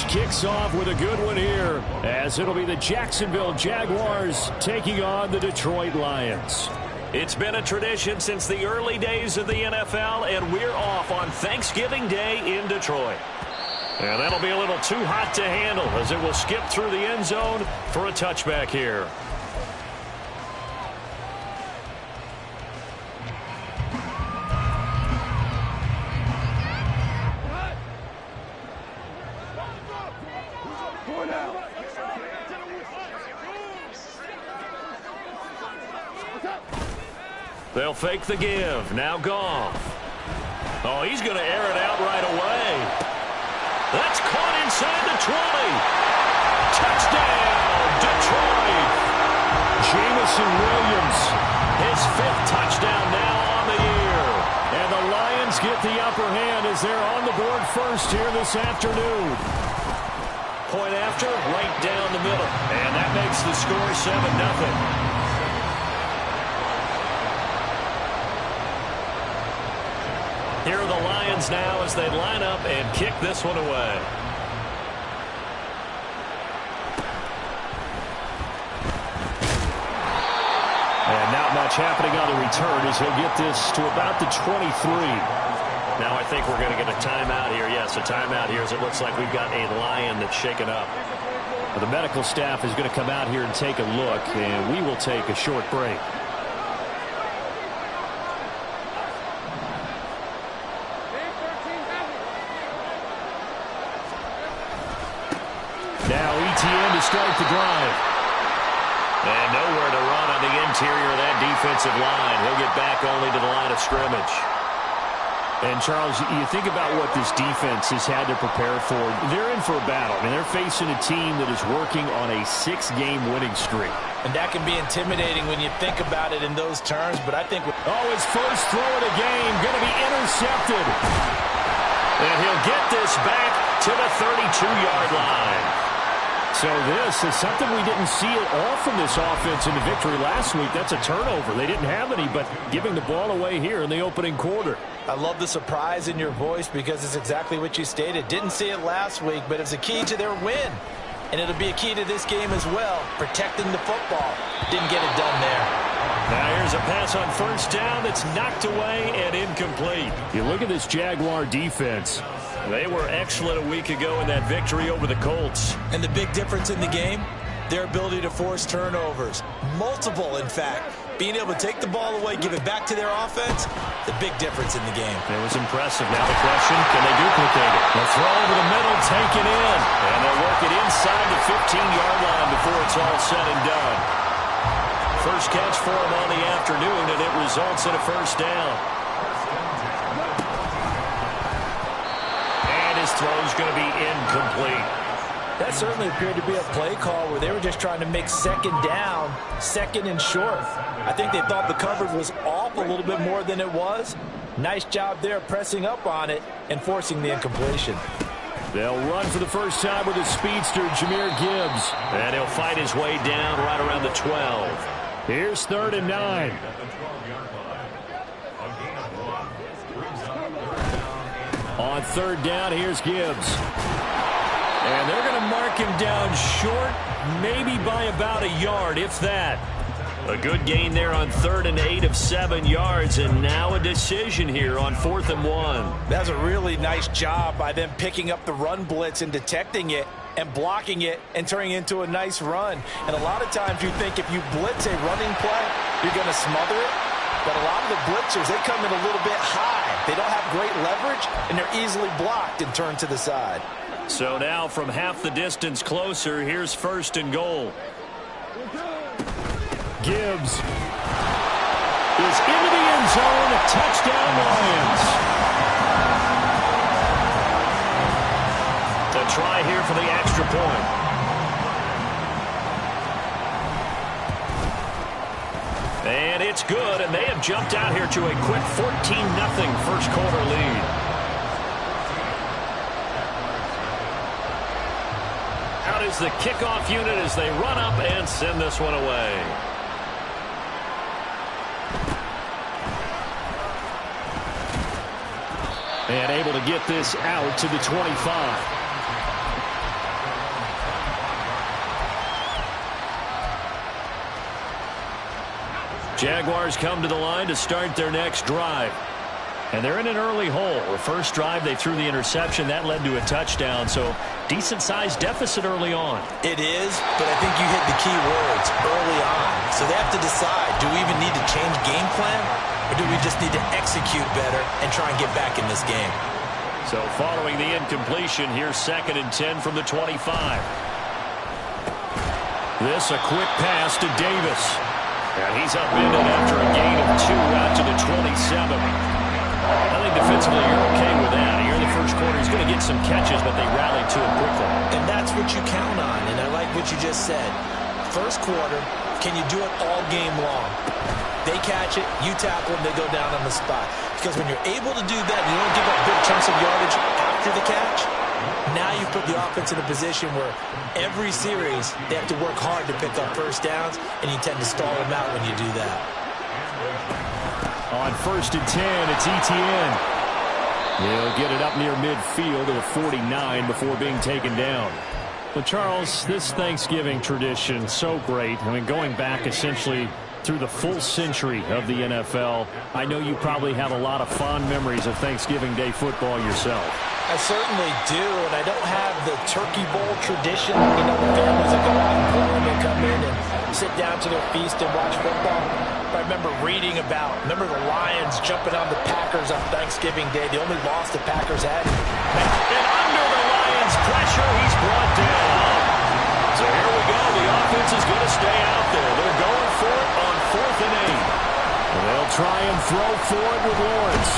kicks off with a good one here, as it'll be the Jacksonville Jaguars taking on the Detroit Lions. It's been a tradition since the early days of the NFL, and we're off on Thanksgiving Day in Detroit. And that'll be a little too hot to handle as it will skip through the end zone for a touchback here. They'll fake the give. Now Goff. Oh, he's going to air it out right away. That's caught inside the 20. Touchdown, Detroit. Jameson Williams. His 5th touchdown now on the year. And the Lions get the upper hand as they're on the board first here this afternoon. Point after, right down the middle. And that makes the score 7-0. Here are the Lions now as they line up and kick this one away. And not much happening on the return as he'll get this to about the 23. Now I think we're going to get a timeout here. Yes, a timeout here as it looks like we've got a Lion that's shaken up. Well, the medical staff is going to come out here and take a look, and we will take a short break. Now ETN to start the drive. And nowhere to run on the interior of that defensive line. He'll get back only to the line of scrimmage. And, Charles, you think about what this defense has had to prepare for. They're in for a battle. I mean, they're facing a team that is working on a 6-game winning streak. And that can be intimidating when you think about it in those terms, but I think... Oh, his first throw of the game going to be intercepted. And he'll get this back to the 32-yard line. So this is something we didn't see at all from this offense in the victory last week. That's a turnover. They didn't have any, but giving the ball away here in the opening quarter. I love the surprise in your voice because it's exactly what you stated. Didn't see it last week, but it's a key to their win. And it'll be a key to this game as well, protecting the football. Didn't get it done there. Now here's a pass on first down that's knocked away and incomplete. You look at this Jaguar defense. They were excellent a week ago in that victory over the Colts. And the big difference in the game, their ability to force turnovers. Multiple, in fact. Being able to take the ball away, give it back to their offense, the big difference in the game. It was impressive. Now the question, can they duplicate it? The throw over the middle, taken in. And they'll work it inside the 15-yard line before it's all said and done. First catch for him on the afternoon, and it results in a first down. His throw's going to be incomplete. That certainly appeared to be a play call where they were just trying to make second down, second and short. I think they thought the coverage was off a little bit more than it was. Nice job there pressing up on it and forcing the incompletion. They'll run for the first time with his speedster, Jahmyr Gibbs. And he'll fight his way down right around the 12. Here's 3rd and 9. On 3rd down, here's Gibbs. And they're going to mark him down short, maybe by about a yard, if that. A good gain there on 3rd and 8 of 7 yards, and now a decision here on 4th and 1. That's a really nice job by them picking up the run blitz and detecting it and blocking it and turning it into a nice run. And a lot of times you think if you blitz a running play, you're going to smother it. But a lot of the blitzers, they come in a little bit high. They don't have great leverage, and they're easily blocked and turned to the side. So now from half the distance closer, here's 1st and goal. Gibbs is into the end zone. Touchdown, Lions. A try here for the extra point. And it's good, and they have jumped out here to a quick 14-0 first quarter lead. Out is the kickoff unit as they run up and send this one away. And able to get this out to the 25. Jaguars come to the line to start their next drive. And they're in an early hole. The first drive, they threw the interception. That led to a touchdown, so decent-sized deficit early on. It is, but I think you hit the key words early on. So they have to decide, do we even need to change game plan, or do we just need to execute better and try and get back in this game? So following the incompletion, here's 2nd and 10 from the 25. This a quick pass to Davis. And he's upended after a gain of 2 out to the 27. I think defensively you're okay with that. Here in the first quarter, he's going to get some catches, but they rallied to him quickly. And that's what you count on, and I like what you just said. First quarter, can you do it all game long? They catch it, you tackle them, they go down on the spot. Because when you're able to do that, you don't give up big chunks of yardage after the catch, now you put the offense in a position where every series they have to work hard to pick up first downs, and you tend to stall them out when you do that. On 1st and 10, it's Etienne. He'll get it up near midfield to the 49 before being taken down. Well, Charles, this Thanksgiving tradition, so great. I mean, going back essentially through the full century of the NFL, I know you probably have a lot of fond memories of Thanksgiving Day football yourself. I certainly do, and I don't have the Turkey Bowl tradition. You know, the families that go out and pull them and come in and sit down to their feast and watch football. But I remember reading about, the Lions jumping on the Packers on Thanksgiving Day, the only loss the Packers had. And under the Lions' pressure, he's brought down. So here we go. The offense is going to stay out there. They're going for it on 4th and 8. And they'll try and throw for it with Lawrence.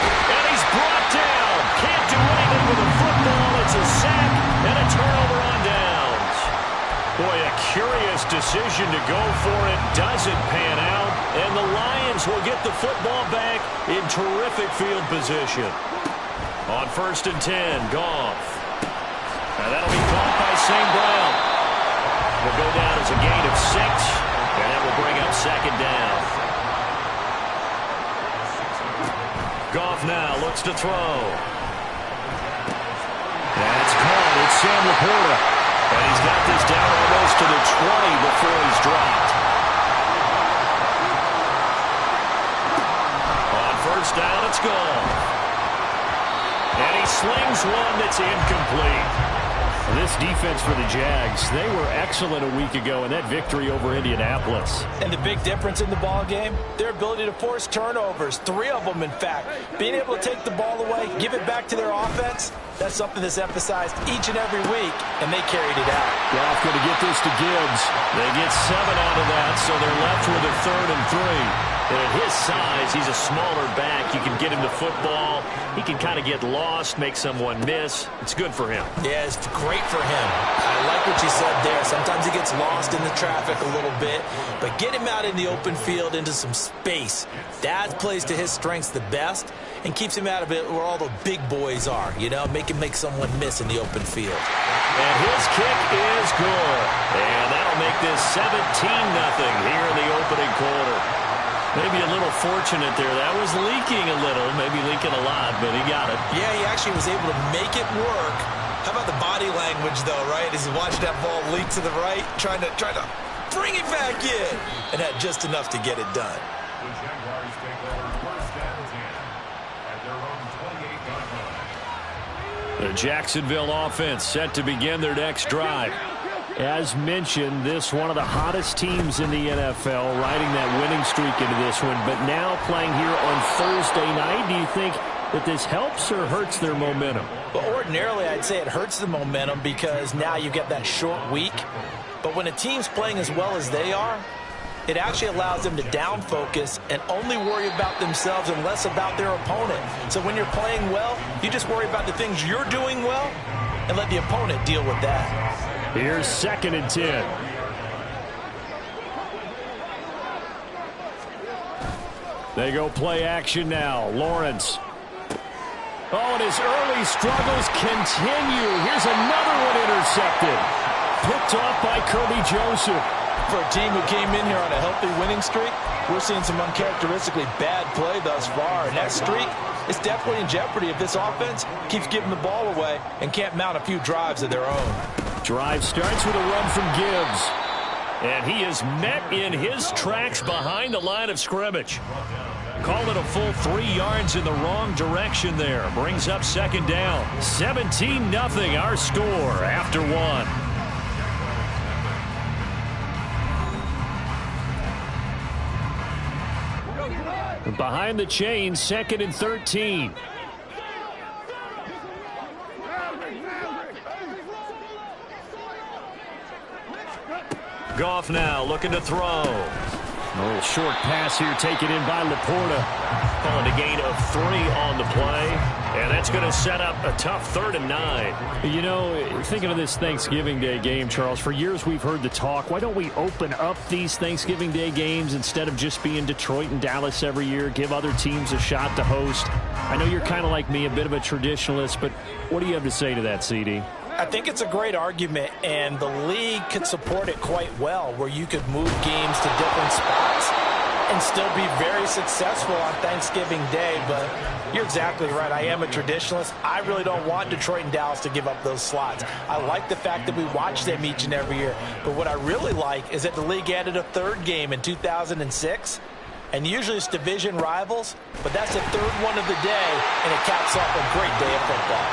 And he's brought down. Can't do anything with the football. It's a sack and a turnover on downs. Boy, a curious decision to go for it. Doesn't pan out. And the Lions will get the football back in terrific field position. On 1st and 10, Goff. And that'll be caught by St. Brown. Will go down as a gain of 6. And that will bring up 2nd down. Goff now looks to throw. And it's caught. It's Sam Laporta. And he's got this down almost to the 20 before he's dropped. On 1st down, it's gone. And he slings one that's incomplete. This defense for the Jags, they were excellent a week ago in that victory over Indianapolis. And the big difference in the ball game, their ability to force turnovers, 3 of them in fact. Being able to take the ball away, give it back to their offense, that's something that's emphasized each and every week, and they carried it out. Goff going to get this to Gibbs. They get 7 out of that, so they're left with a 3rd and 3. And at his size, he's a smaller back. You can get him to football. He can kind of get lost, make someone miss. It's good for him. Yeah, it's great for him. I like what you said there. Sometimes he gets lost in the traffic a little bit, but get him out in the open field into some space. That plays to his strengths the best and keeps him out of it where all the big boys are, you know, make someone miss in the open field. And his kick is good. And that'll make this 17-0 here in the opening quarter. Maybe a little fortunate there. That was leaking a little, maybe leaking a lot, but he got it. Yeah, he actually was able to make it work. How about the body language, though, right? As he watched that ball leak to the right, trying to bring it back in, and had just enough to get it done. The Jaguars take over 1st and 10 at their own 28-yard line. The Jacksonville offense set to begin their next drive. As mentioned, this one of the hottest teams in the NFL, riding that winning streak into this one, but now playing here on Thursday night. Do you think that this helps or hurts their momentum? Well, ordinarily, I'd say it hurts the momentum because now you get that short week. But when a team's playing as well as they are, it actually allows them to down focus and only worry about themselves and less about their opponent. So when you're playing well, you just worry about the things you're doing well and let the opponent deal with that. Here's 2nd and 10. They go play action now. Lawrence. Oh, and his early struggles continue. Here's another one intercepted. Picked off by Kirby Joseph. For a team who came in here on a healthy winning streak, we're seeing some uncharacteristically bad play thus far. And that streak is definitely in jeopardy if this offense keeps giving the ball away and can't mount a few drives of their own. Drive starts with a run from Gibbs. And he is met in his tracks behind the line of scrimmage. Call it a full 3 yards in the wrong direction there. Brings up second down. 17-0 our score after 1. Behind the chains, 2nd and 13. Goff now looking to throw. A little short pass here taken in by Laporta. Calling a gain of 3 on the play. And that's going to set up a tough 3rd and 9. You know, thinking of this Thanksgiving Day game, Charles, for years we've heard the talk, why don't we open up these Thanksgiving Day games instead of just being Detroit and Dallas every year, give other teams a shot to host? I know you're kind of like me, a bit of a traditionalist, but what do you have to say to that, CD? I think it's a great argument, and the league could support it quite well, where you could move games to different spots and still be very successful on Thanksgiving Day. But you're exactly right. I am a traditionalist. I really don't want Detroit and Dallas to give up those slots. I like the fact that we watch them each and every year. But what I really like is that the league added a 3rd game in 2006. And usually it's division rivals, but that's the 3rd one of the day, and it caps off a great day of football.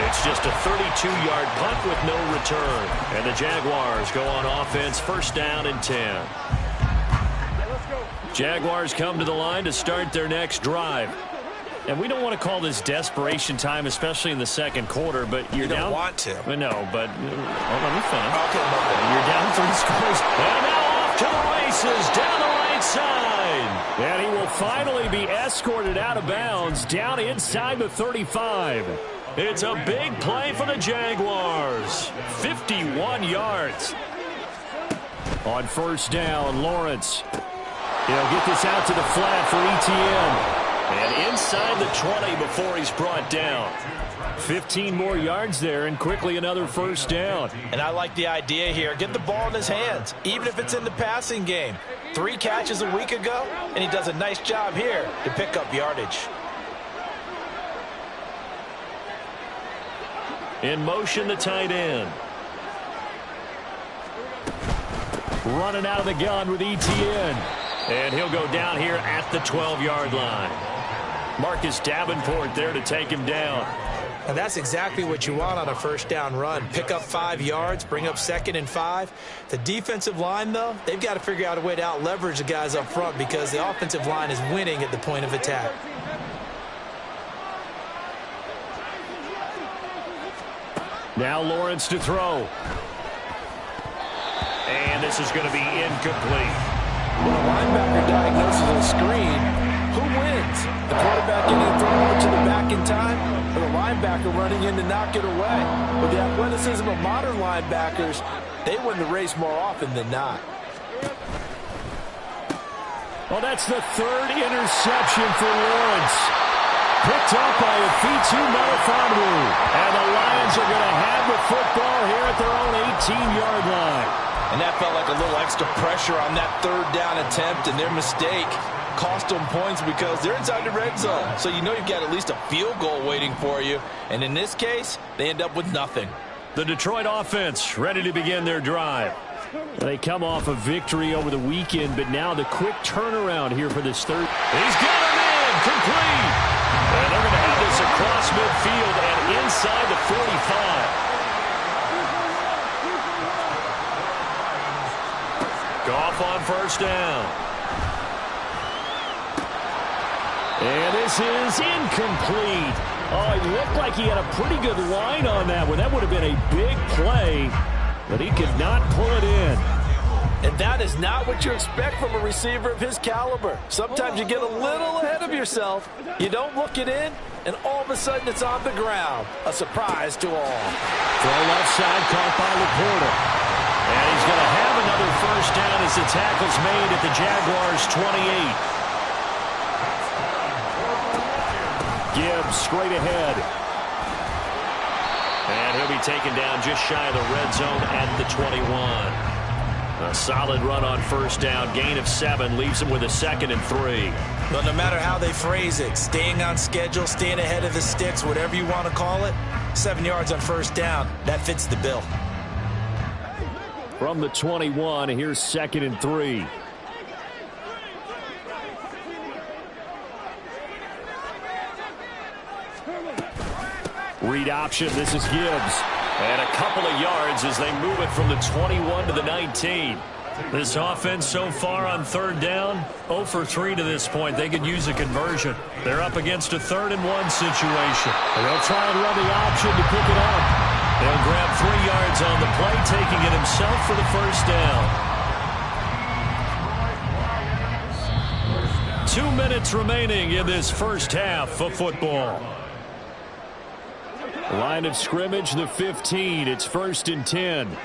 It's just a 32-yard punt with no return. And the Jaguars go on offense, 1st down and 10. Jaguars come to the line to start their next drive. And we don't want to call this desperation time, especially in the 2nd quarter, but you're down. You don't want to. No, but let me finish. Okay, you're down 3 scores. And now off to the races down the right side. And he will finally be escorted out of bounds down inside the 35. It's a big play for the Jaguars. 51 yards. On 1st down, Lawrence. He'll get this out to the flat for ETN. And inside the 20 before he's brought down. 15 more yards there, and quickly another 1st down. And I like the idea here. Get the ball in his hands, even if it's in the passing game. 3 catches a week ago, and he does a nice job here to pick up yardage. In motion, the tight end. Running out of the gun with ETN. And he'll go down here at the 12-yard line. Marcus Davenport there to take him down. And that's exactly what you want on a 1st down run. Pick up 5 yards, bring up 2nd and 5. The defensive line, though, they've got to figure out a way to out-leverage the guys up front because the offensive line is winning at the point of attack. Now Lawrence to throw. And this is going to be incomplete. When a linebacker diagnoses a screen, who wins? The quarterback getting thrown to the back in time, or the linebacker running in to knock it away? With the athleticism of modern linebackers, they win the race more often than not. Well, that's the 3rd interception for Lawrence. Picked up by Afitu Melifonwu. And the Lions are going to have the football here at their own 18-yard line. And that felt like a little extra pressure on that 3rd down attempt, and their mistake cost them points because they're inside the red zone. So you know you've got at least a field goal waiting for you. And in this case, they end up with nothing. The Detroit offense ready to begin their drive. They come off a victory over the weekend, but now the quick turnaround here for this 3rd. He's got him in, complete. And they're going to have this across midfield and inside the 45. Goff on 1st down. And this is incomplete. Oh, it looked like he had a pretty good line on that one. That would have been a big play, but he could not pull it in. And that is not what you expect from a receiver of his caliber. Sometimes you get a little ahead of yourself. You don't look it in, and all of a sudden it's on the ground. A surprise to all. Throw left side, caught by Laporta. And he's going to have another 1st down as the tackle's made at the Jaguars' 28. Gibbs straight ahead. And he'll be taken down just shy of the red zone at the 21. A solid run on 1st down. Gain of 7 leaves him with a 2nd and 3. Well, no matter how they phrase it, staying on schedule, staying ahead of the sticks, whatever you want to call it, 7 yards on 1st down, that fits the bill. From the 21, here's 2nd and 3. Read option. This is Gibbs. And a couple of yards as they move it from the 21 to the 19. This offense so far on 3rd down, 0 for 3 to this point. They could use a conversion. They're up against a 3rd and 1 situation. And they'll try and run the option to pick it up. They'll grab 3 yards on the play, taking it himself for the 1st down. 2 minutes remaining in this first half of football. Line of scrimmage, the 15. It's 1st and 10.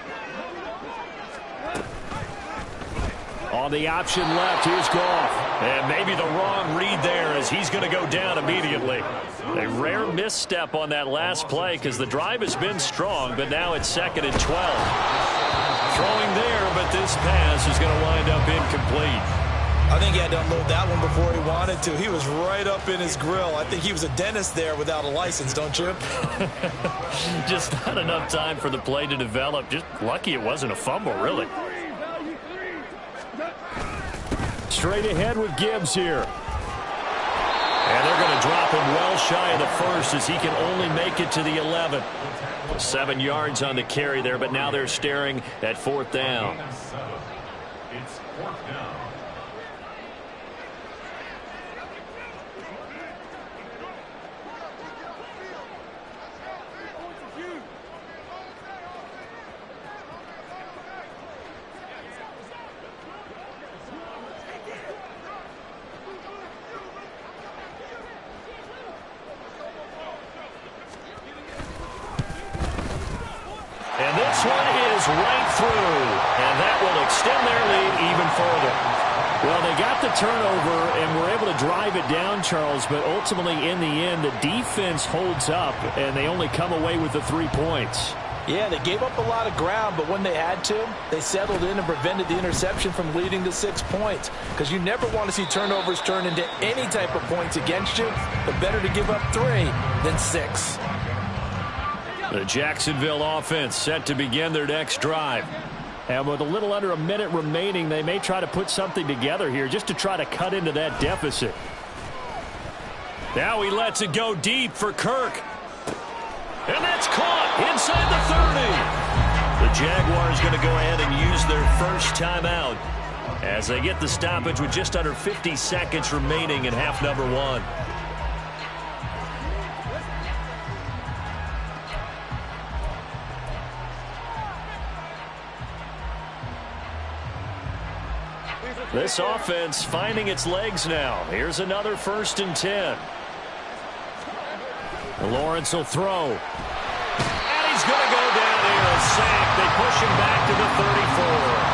On the option left, here's Goff. And maybe the wrong read there as he's going to go down immediately. A rare misstep on that last play because the drive has been strong, but now it's 2nd and 12. Throwing there, but this pass is going to wind up incomplete. I think he had to unload that one before he wanted to. He was right up in his grill. I think he was a dentist there without a license, don't you? Just not enough time for the play to develop. Just lucky it wasn't a fumble, really. Straight ahead with Gibbs here. And they're going to drop him well shy of the 1st as he can only make it to the 11. 7 yards on the carry there, but now they're staring at 4th down. It's 4th down. And this one is right through, and that will extend their lead even further. Well, they got the turnover and were able to drive it down, Charles, but ultimately in the end, the defense holds up, and they only come away with the 3 points. Yeah, they gave up a lot of ground, but when they had to, they settled in and prevented the interception from leading to 6 points. Because you never want to see turnovers turn into any type of points against you, but better to give up 3 than 6. The Jacksonville offense set to begin their next drive. And with a little under a minute remaining, they may try to put something together here just to try to cut into that deficit. Now he lets it go deep for Kirk. And that's caught inside the 30. The Jaguars going to go ahead and use their first timeout as they get the stoppage with just under 50 seconds remaining in half number 1. This offense finding its legs now. Here's another 1st and 10. Lawrence will throw. And he's going to go down here. A sack. They push him back to the 34.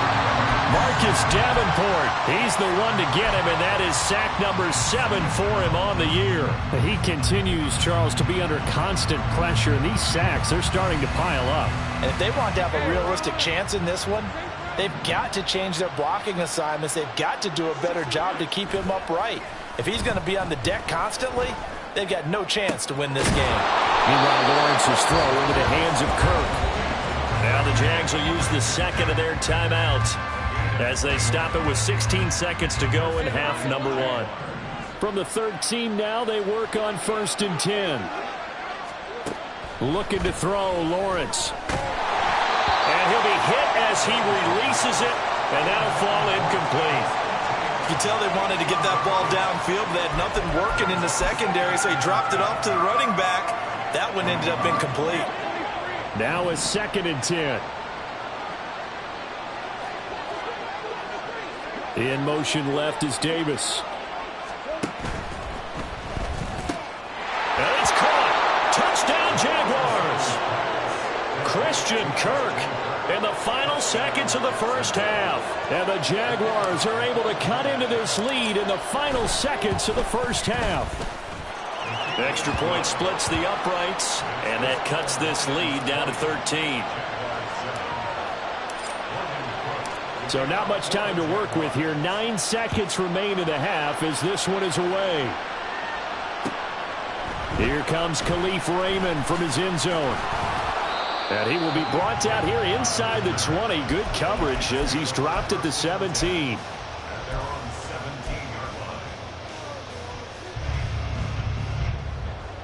Marcus Davenport. He's the one to get him, and that is sack number 7 for him on the year. He continues, Charles, to be under constant pressure, and these sacks, they're starting to pile up. And if they want to have a realistic chance in this one, they've got to change their blocking assignments. They've got to do a better job to keep him upright. If he's going to be on the deck constantly, they've got no chance to win this game. Meanwhile, Lawrence's throw into the hands of Kirk. Now the Jags will use the second of their timeouts as they stop it with 16 seconds to go in half number 1. From the 13 now, they work on 1st and 10. Looking to throw, Lawrence. And he'll be hit as he releases it, and that'll fall incomplete. You can tell they wanted to get that ball downfield, but they had nothing working in the secondary, so he dropped it off to the running back. That one ended up incomplete. Now it's 2nd and 10. In motion left is Davis. And it's caught. Touchdown, Jaguars. Christian Kirk in the final seconds of the first half. And the Jaguars are able to cut into this lead in the final seconds of the first half. Extra point splits the uprights, and that cuts this lead down to 13. So not much time to work with here. 9 seconds remain in the half as this one is away. Here comes Khalif Raymond from his end zone. And he will be brought down here inside the 20. Good coverage as he's dropped at the 17.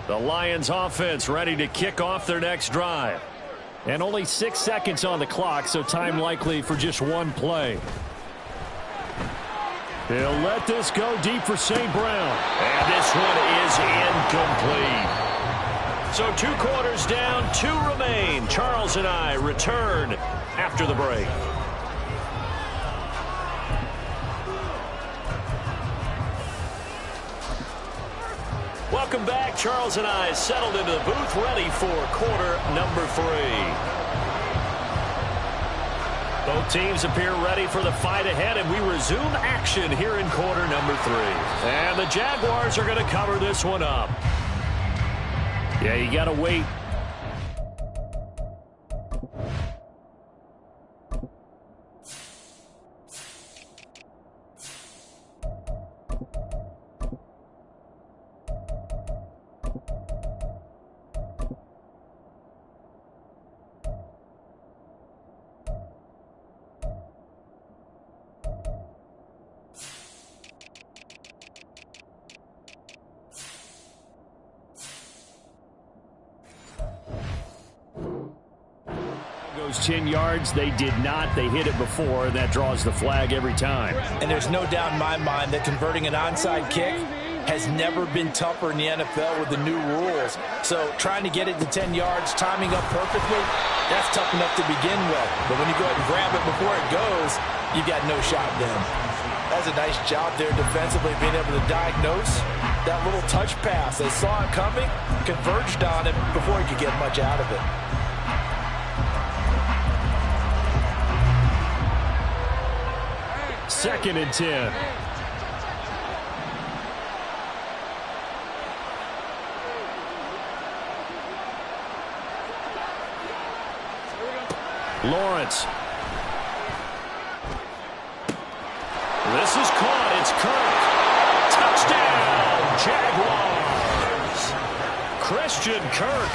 The Lions offense ready to kick off their next drive. And only 6 seconds on the clock, so time likely for just one play. He'll let this go deep for St. Brown. And this one is incomplete. So 2 quarters down, 2 remain. Charles and I return after the break. Welcome back. Charles and I settled into the booth, ready for quarter number 3. Both teams appear ready for the fight ahead, and we resume action here in quarter number 3. And the Jaguars are going to cover this one up. Yeah, you got to wait. Goes 10 yards. They did not. They hit it before, and that draws the flag every time. And there's no doubt in my mind that converting an onside kick has never been tougher in the NFL with the new rules. So trying to get it to 10 yards, timing up perfectly, that's tough enough to begin with. But when you go ahead and grab it before it goes, you've got no shot then. That's a nice job there defensively, being able to diagnose that little touch pass. They saw it coming, converged on it before he could get much out of it. Second and 10. Lawrence. This is caught. It's Kirk. Touchdown, Jaguars. Christian Kirk,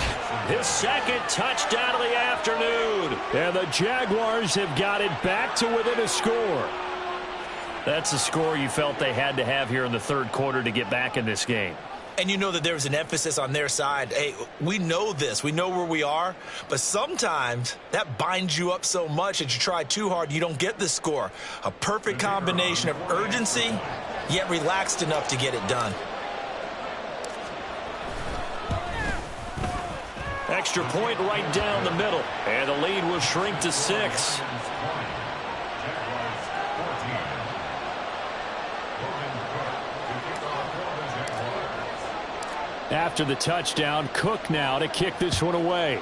his second touchdown of the afternoon. And the Jaguars have got it back to within a score. That's the score you felt they had to have here in the third quarter to get back in this game. And you know that there's an emphasis on their side. Hey, we know this. We know where we are. But sometimes that binds you up so much that you try too hard, you don't get the score. A perfect combination of urgency, yet relaxed enough to get it done. Extra point right down the middle. And the lead will shrink to 6. After the touchdown, Cook now to kick this one away.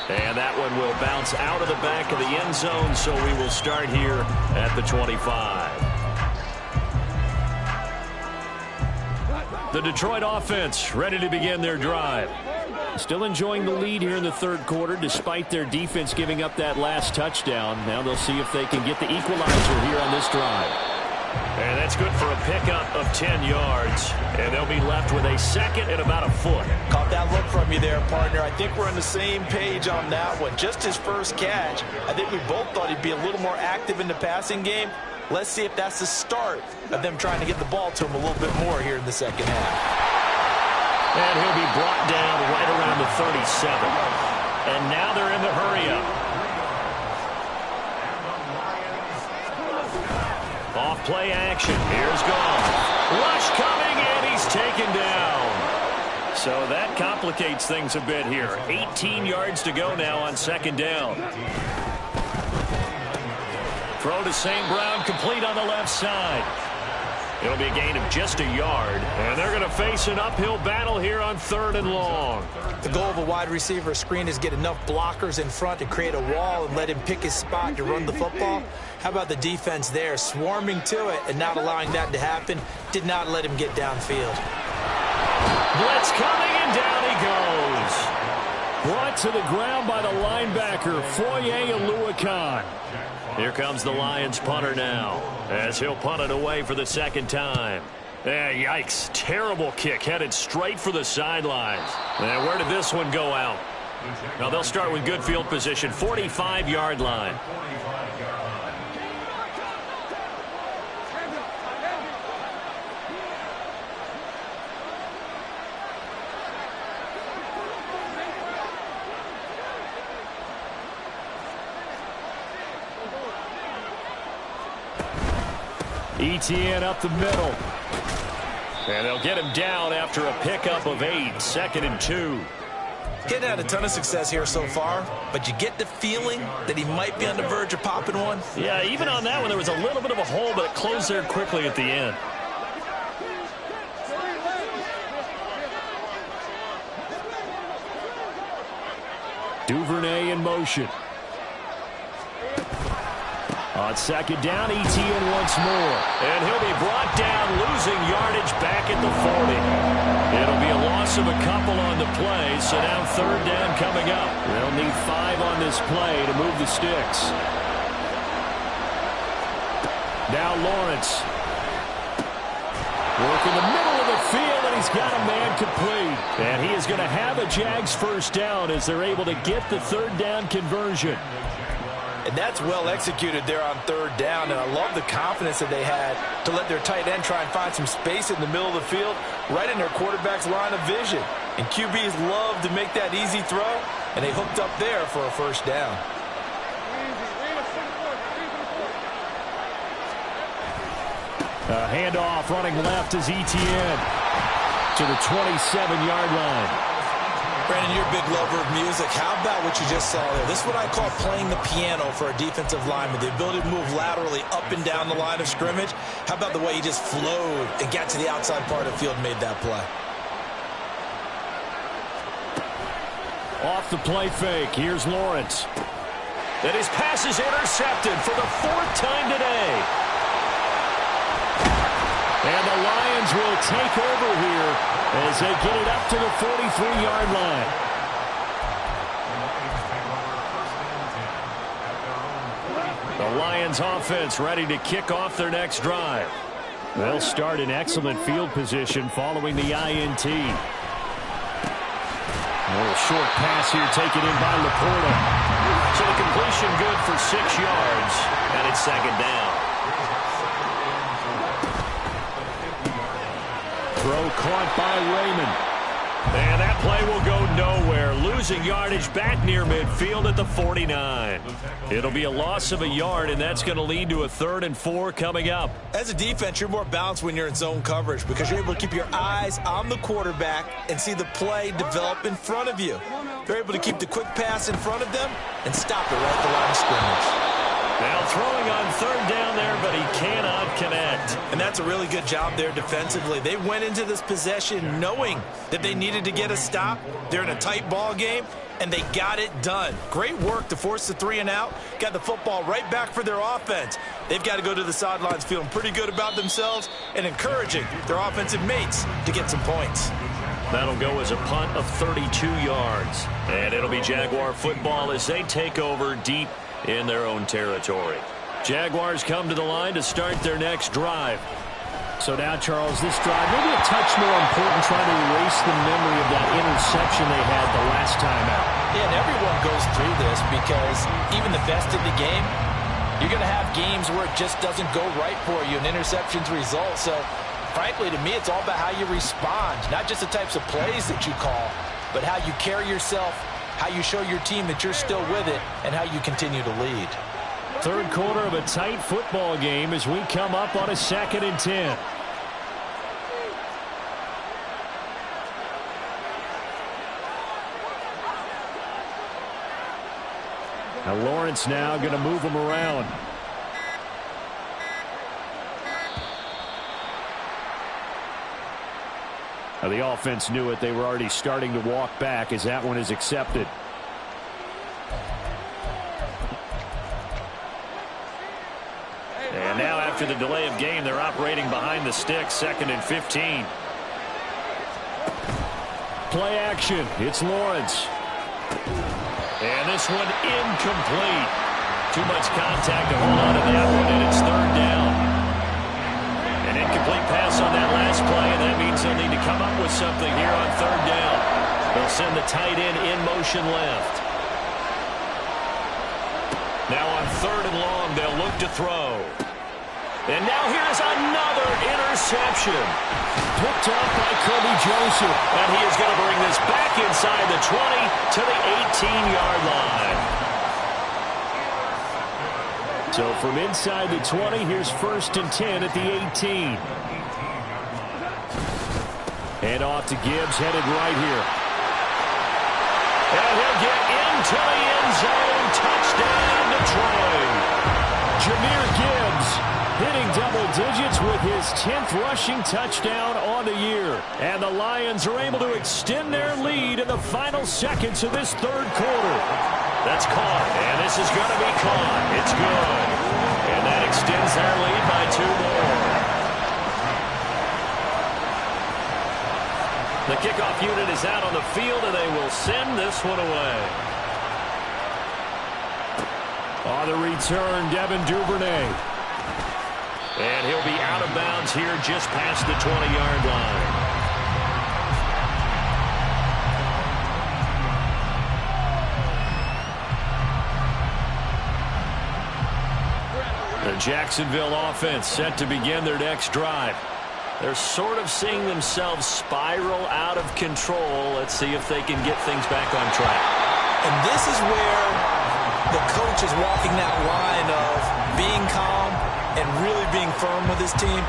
And that one will bounce out of the back of the end zone, so we will start here at the 25. The Detroit offense ready to begin their drive. Still enjoying the lead here in the third quarter, despite their defense giving up that last touchdown. Now they'll see if they can get the equalizer here on this drive. And that's good for a pickup of 10 yards. And they'll be left with a second and about a foot. Caught that look from you there, partner. I think we're on the same page on that one. Just his first catch. I think we both thought he'd be a little more active in the passing game. Let's see if that's the start of them trying to get the ball to him a little bit more here in the second half. And he'll be brought down right around the 37. And now they're in the hurry-up. Off play action. Here's gone. Rush coming, and he's taken down. So that complicates things a bit here. 18 yards to go now on second down. Throw to St. Brown, complete on the left side. It'll be a gain of just a yard. And they're going to face an uphill battle here on third and long. The goal of a wide receiver screen is get enough blockers in front to create a wall and let him pick his spot to run the football. How about the defense there, swarming to it and not allowing that to happen? Did not let him get downfield. Blitz coming, and down he goes. Brought to the ground by the linebacker, Foye Oluokun. Here comes the Lions punter now, as he'll punt it away for the second time. Yikes. Terrible kick headed straight for the sidelines. And where did this one go out? Now they'll start with good field position, 45-yard line. ETN up the middle. And they'll get him down after a pickup of 8, 2nd and 2. Getting had a ton of success here so far, but you get the feeling that he might be on the verge of popping one. Yeah, even on that one, there was a little bit of a hole, but it closed there quickly at the end. Duvernay in motion. On 2nd down, ETN once more. And he'll be brought down, losing yardage back at the 40. It'll be a loss of a couple on the play, so now 3rd down coming up. They'll need 5 on this play to move the sticks. Now Lawrence. Working the middle of the field, and he's got a man complete. And he is going to have a Jags 1st down as they're able to get the 3rd down conversion. And that's well executed there on 3rd down. And I love the confidence that they had to let their tight end try and find some space in the middle of the field, right in their quarterback's line of vision. And QBs love to make that easy throw, and they hooked up there for a 1st down. A handoff running left is ETN to the 27-yard line. Brandon, you're a big lover of music. How about what you just saw there? This is what I call playing the piano for a defensive lineman. The ability to move laterally up and down the line of scrimmage. How about the way he just flowed and got to the outside part of the field and made that play? Off the play fake. Here's Lawrence. And his pass is intercepted for the 4th time today. And the Lions will take over here as they get it up to the 43-yard line. The Lions offense ready to kick off their next drive. They'll start in excellent field position following the INT. A little short pass here taken in by Laporta. So the completion good for 6 yards, and it's 2nd down. Throw caught by Raymond. And that play will go nowhere, losing yardage back near midfield at the 49. It'll be a loss of a yard, and that's going to lead to a 3rd and 4 coming up. As a defense, you're more balanced when you're in zone coverage because you're able to keep your eyes on the quarterback and see the play develop in front of you. You're able to keep the quick pass in front of them and stop it right at the line of scrimmage. Now throwing on 3rd down there, but he cannot connect. And that's a really good job there defensively. They went into this possession knowing that they needed to get a stop. They're in a tight ball game, and they got it done. Great work to force the 3 and out. Got the football right back for their offense. They've got to go to the sidelines feeling pretty good about themselves and encouraging their offensive mates to get some points. That'll go as a punt of 32 yards. And it'll be Jaguar football as they take over deep in their own territory. Jaguars come to the line to start their next drive. So now, Charles, this drive maybe a touch more important, trying to erase the memory of that interception they had the last time out. Yeah, and everyone goes through this because even the best of the game, you're going to have games where it just doesn't go right for you, and interceptions result. So, frankly, to me, it's all about how you respond, not just the types of plays that you call, but how you carry yourself, how you show your team that you're still with it, and how you continue to lead. 3rd quarter of a tight football game as we come up on a 2nd and 10. Now Lawrence now going to move him around. Now the offense knew it. They were already starting to walk back as that one is accepted. And now after the delay of game, they're operating behind the sticks, 2nd and 15. Play action. It's Lawrence. And this one incomplete. Too much contact to hold on to that one, and it's 3rd down. An incomplete pass on that last play, and that means they'll need to come up with something here on third down. They'll send the tight end in motion left. Now on third and long, they'll look to throw. And now here's another interception. Picked up by Kirby Joseph. And he is going to bring this back inside the 20 to the 18-yard line. So from inside the 20, here's 1st and 10 at the 18. And off to Gibbs, headed right here. And he'll get into the end zone. Touchdown, Detroit. Jahmyr Gibbs hitting double digits with his 10th rushing touchdown on the year. And the Lions are able to extend their lead in the final seconds of this third quarter. That's caught, and this is going to be caught. It's good. And that extends their lead by 2 more. The kickoff unit is out on the field, and they will send this one away. On the return, Devin Duvernay. And he'll be out of bounds here just past the 20-yard line. The Jacksonville offense set to begin their next drive. They're sort of seeing themselves spiral out of control. Let's see if they can get things back on track. And this is where the coach is walking that line of being calm and really being firm with his team.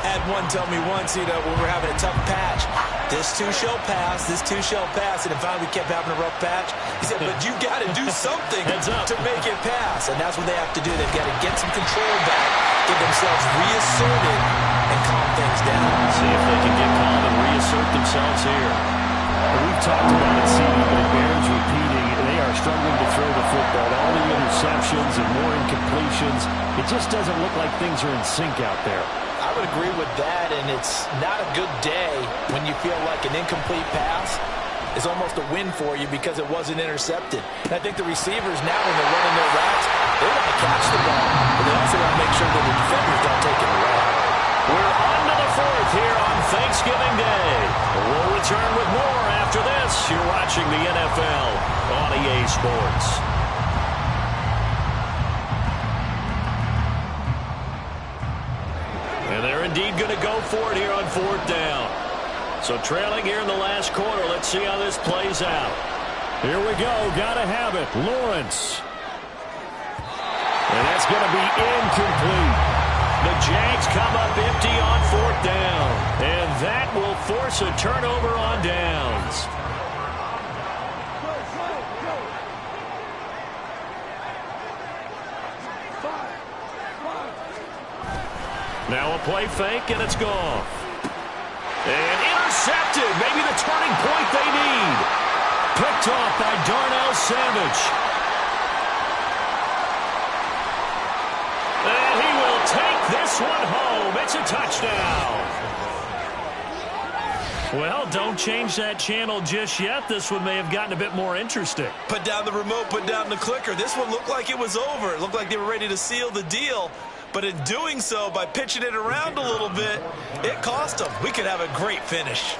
Had one tell me once, when we were having a tough patch, this too shall pass, this too shall pass. And finally we kept having a rough patch. He said, but you got to do something to make it pass. And that's what they have to do. They've got to get some control back, get themselves reasserted, and calm things down. See if they can get calm and reassert themselves here. We've talked about it, CD, but it bears repeating. They are struggling to throw the football. All the interceptions and more incompletions. It just doesn't look like things are in sync out there. I would agree with that, and it's not a good day when you feel like an incomplete pass is almost a win for you because it wasn't intercepted. And I think the receivers now, when they're running their routes, they want to catch the ball, but they also want to make sure that the defenders don't take it away. We're on to the 4th here on Thanksgiving Day. We'll return with more after this. You're watching the NFL on EA Sports. And they're indeed going to go for it here on 4th down. So trailing here in the last quarter. Let's see how this plays out. Here we go. Got to have it. Lawrence. And that's going to be incomplete. The Jags come up empty on 4th down. And that will force a turnover on downs. Now a play fake, and it's gone. And intercepted. Maybe the turning point they need. Picked off by Darnell Savage. And he will take this one home. It's a touchdown. Well, don't change that channel just yet. This one may have gotten a bit more interesting. Put down the remote, put down the clicker. This one looked like it was over. It looked like they were ready to seal the deal. But in doing so, by pitching it around a little bit, it cost them. We could have a great finish.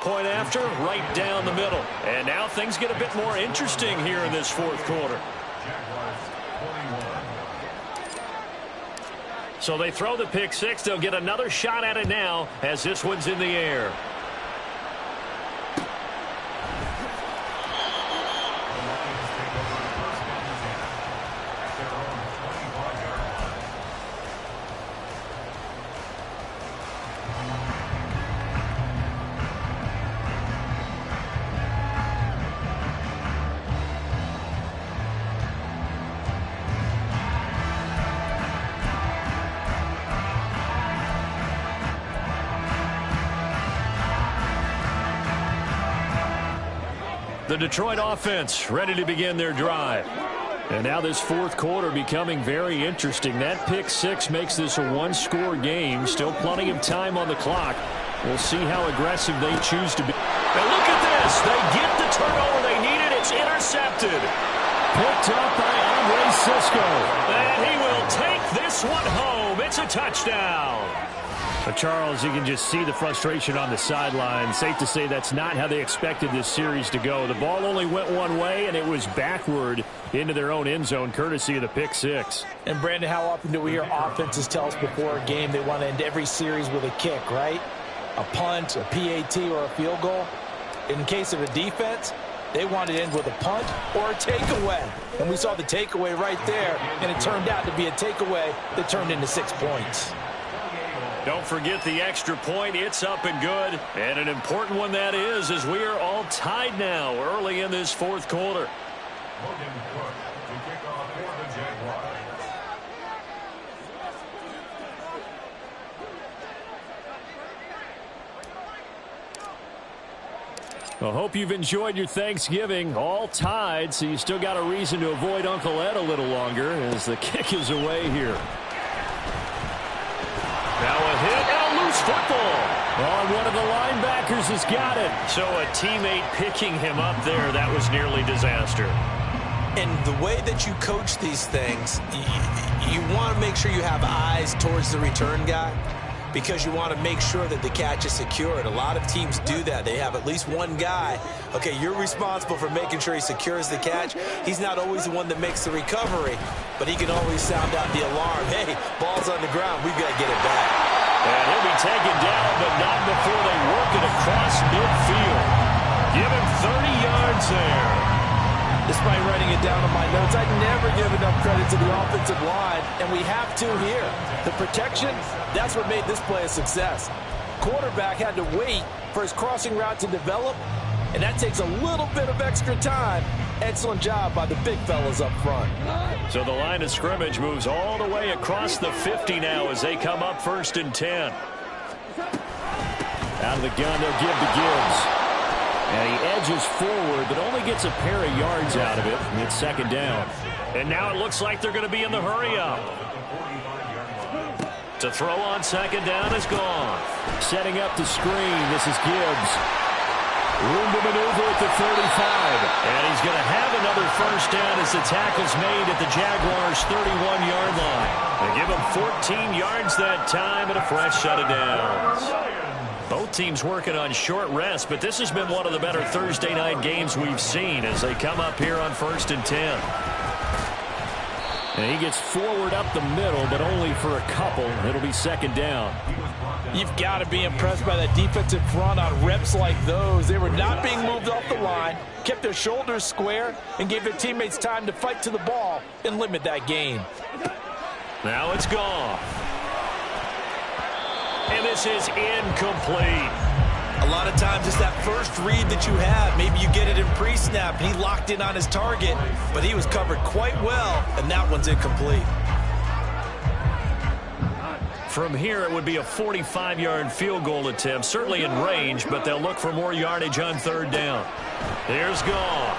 Point after, right down the middle. And now things get a bit more interesting here in this 4th quarter. So they throw the pick 6. They'll get another shot at it now as this one's in the air. The Detroit offense ready to begin their drive. And now this 4th quarter becoming very interesting. That pick 6 makes this a 1-score game. Still plenty of time on the clock. We'll see how aggressive they choose to be. And look at this. They get the turnover they needed. It's intercepted. Picked up by Andre Cisco. And he will take this this one home. It's a touchdown. Charles, you can just see the frustration on the sideline. Safe to say that's not how they expected this series to go. The ball only went one way, and it was backward into their own end zone, courtesy of the pick six. And, Brandon, how often do we hear offenses tell us before a game they want to end every series with a kick, right? A punt, a PAT, or a field goal. In case of a defense, they want to end with a punt or a takeaway. And we saw the takeaway right there, and it turned out to be a takeaway that turned into 6 points. Don't forget the extra point. It's up and good. And an important one that is, as we are all tied now early in this fourth quarter. Logan Cook to kick off for the Jaguars. I hope you've enjoyed your Thanksgiving. All tied, so you still got a reason to avoid Uncle Ed a little longer as the kick is away here. Now a hit and a loose football. Oh, one of the linebackers has got it. So a teammate picking him up there, that was nearly disaster. And the way that you coach these things, you want to make sure you have eyes towards the return guy because you want to make sure that the catch is secured. A lot of teams do that. They have at least one guy. Okay, you're responsible for making sure he secures the catch. He's not always the one that makes the recovery, but he can always sound out the alarm. Hey, ball's on the ground. We've got to get it back. And he'll be taken down, but not before they work it across midfield. Give him 30 yards there. Despite writing it down on my notes, I'd never give enough credit to the offensive line, and we have to here. The protection, that's what made this play a success. Quarterback had to wait for his crossing route to develop, and that takes a little bit of extra time. Excellent job by the big fellas up front. So the line of scrimmage moves all the way across the 50 now as they come up 1st and 10. Out of the gun, they'll give to Gibbs. And he edges forward, but only gets a pair of yards out of it. And it's 2nd down. And now it looks like they're going to be in the hurry-up. To throw on 2nd down is gone. Setting up the screen. This is Gibbs. Room to maneuver at the 35. And he's going to have another 1st down as the tackle's made at the Jaguars' 31-yard line. They give him 14 yards that time and a fresh set of downs. Both teams working on short rest, but this has been one of the better Thursday night games we've seen as they come up here on 1st and 10. And he gets forward up the middle, but only for a couple. It'll be 2nd down. You've got to be impressed by that defensive front on reps like those. They were not being moved off the line, kept their shoulders square, and gave their teammates time to fight to the ball and limit that gain. Now it's gone. And this is incomplete. A lot of times it's that first read that you have. Maybe you get it in pre-snap. He locked in on his target, but he was covered quite well, and that one's incomplete. From here, it would be a 45-yard field goal attempt, certainly in range, but they'll look for more yardage on 3rd down. Here's Goff.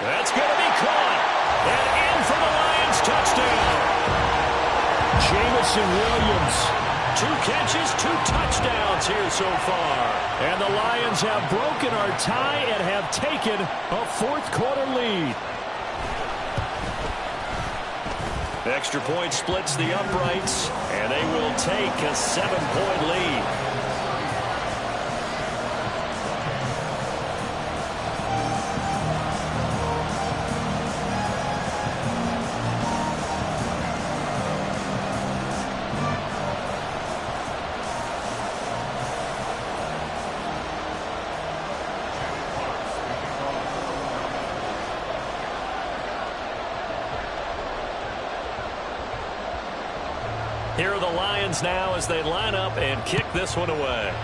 That's going to be caught. And in for the Lions touchdown. Jameson Williams. 2 catches, 2 touchdowns here so far. And the Lions have broken our tie and have taken a 4th quarter lead. Extra point splits the uprights, and they will take a 7-point lead. Here are the Lions now as they line up and kick this one away.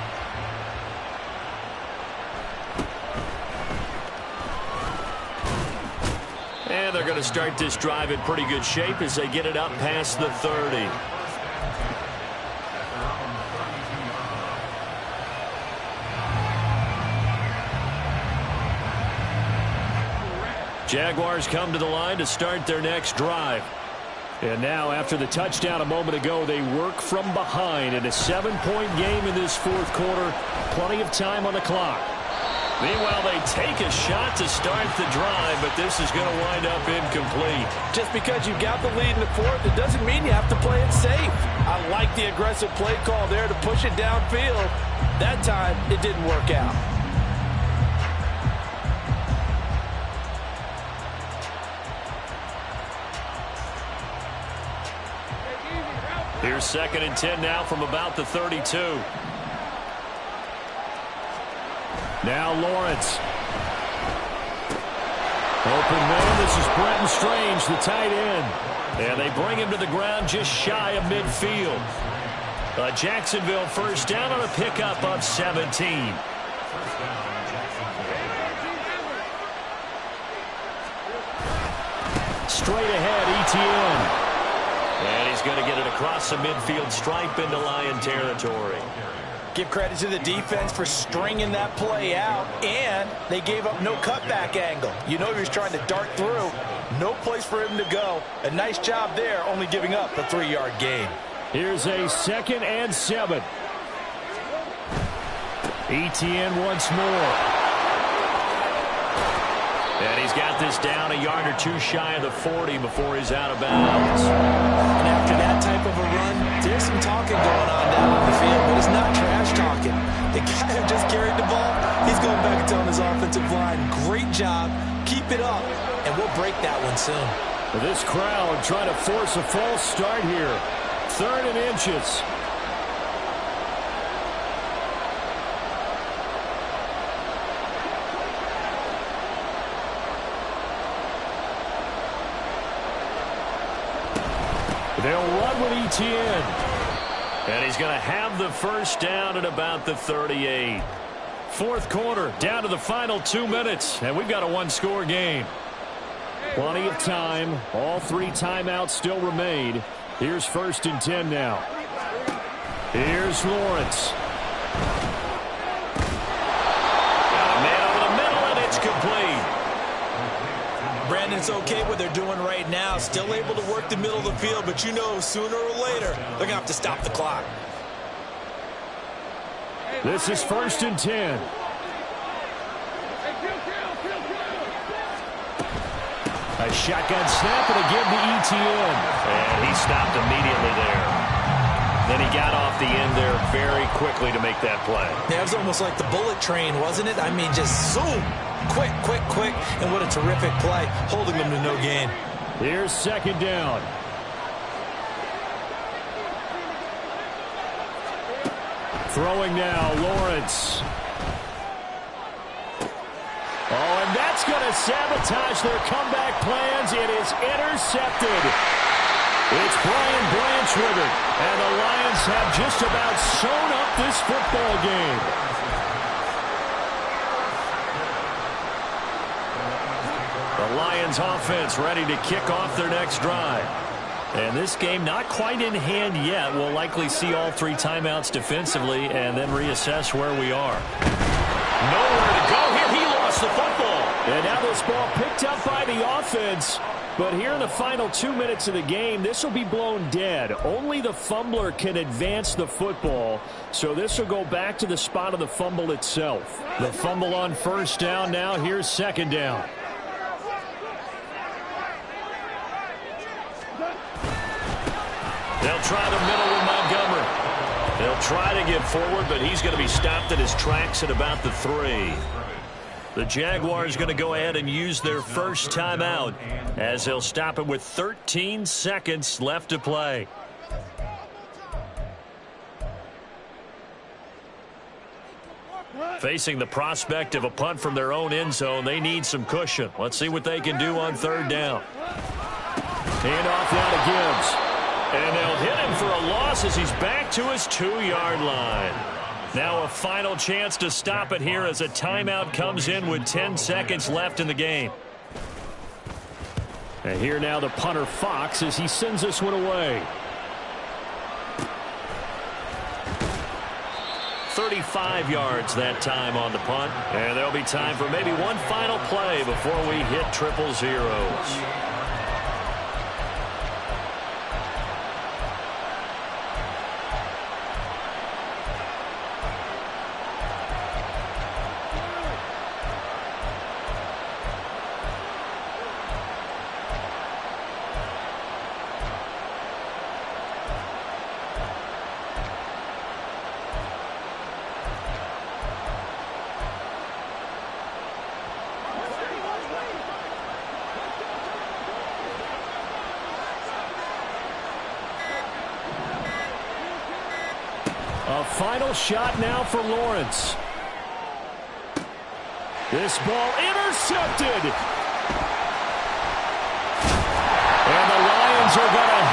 And they're going to start this drive in pretty good shape as they get it up past the 30. Jaguars come to the line to start their next drive. And now, after the touchdown a moment ago, they work from behind in a 7-point game in this 4th quarter. Plenty of time on the clock. Meanwhile, they take a shot to start the drive, but this is going to wind up incomplete. Just because you've got the lead in the fourth, it doesn't mean you have to play it safe. I like the aggressive play call there to push it downfield. That time, it didn't work out. Here's 2nd and 10 now from about the 32. Now Lawrence. Open man, this is Brenton Strange, the tight end. And they bring him to the ground just shy of midfield. A Jacksonville first down on a pickup of 17. Straight ahead, Etienne. And he's going to get it across the midfield stripe into Lion territory. Give credit to the defense for stringing that play out, and they gave up no cutback angle. You know he was trying to dart through. No place for him to go. A nice job there, only giving up a 3-yard gain. Here's a 2nd and 7. Etienne once more. And he's got this down a yard or two shy of the 40 before he's out of bounds. And after that type of a run, there's some talking going on down on the field, but it's not trash talking. The guy who just carried the ball, he's going back and telling his offensive line, great job, keep it up, and we'll break that one soon. This crowd trying to force a false start here. 3rd and inches. They'll run with Etienne. And he's going to have the first down at about the 38. 4th quarter, down to the final 2 minutes, and we've got a 1-score game. Plenty of time. All 3 timeouts still remain. Here's 1st and 10 now. Here's Lawrence. Got a man over the middle, and it's complete. Brandon, it's okay what they're doing right now. Still able to work the middle of the field, but you know sooner or later they're going to have to stop the clock. This is 1st and 10. A shotgun snap and again to Etienne. And he stopped immediately there. Then he got off the end there very quickly to make that play. Yeah, it was almost like the bullet train, wasn't it? I mean, just zoom. Quick, quick, quick. And what a terrific play, holding them to no gain. Here's 2nd down. Throwing now, Lawrence. Oh, and that's going to sabotage their comeback plans. It is intercepted. It's Brian Branch with it. And the Lions have just about sewn up this football game. The Lions offense ready to kick off their next drive. And this game not quite in hand yet. We'll likely see all 3 timeouts defensively and then reassess where we are. Nowhere to go here. He lost the football. And now this ball picked up by the offense. But here in the final 2 minutes of the game, this will be blown dead. Only the fumbler can advance the football. So this will go back to the spot of the fumble itself. The fumble on 1st down now. Here's 2nd down. They'll try the middle with Montgomery. They'll try to get forward, but he's going to be stopped at his tracks at about the 3. The Jaguars going to go ahead and use their first timeout as they'll stop it with 13 seconds left to play. Facing the prospect of a punt from their own end zone, they need some cushion. Let's see what they can do on 3rd down. Hand off now to Gibbs. And they'll hit him for a loss as he's back to his 2-yard line. Now a final chance to stop it here as a timeout comes in with 10 seconds left in the game. And here now the punter Fox as he sends this one away. 35 yards that time on the punt. And there'll be time for maybe one final play before we hit triple zeros. A final shot now for Lawrence. This ball intercepted. And the Lions are going to